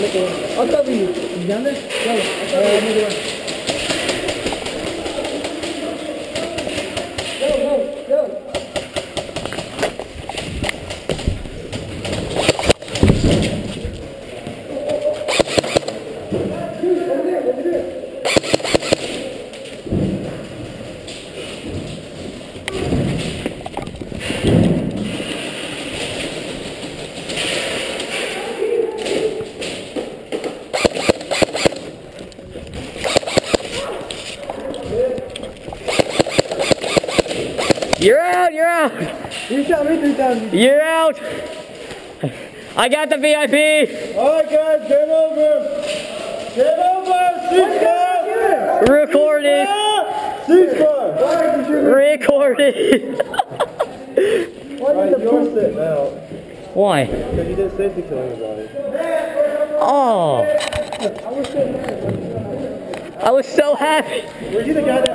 आता भी जाने चलो You're out, you're out! You shot me 3 times. You're out! I got the VIP! Alright guys, game over! Game over! Ceasefire! Recorded! Ceasefire! Recorded! Why did you sit now? Why? Because you didn't safety kill anybody. Oh! I was so happy! Were you the guy that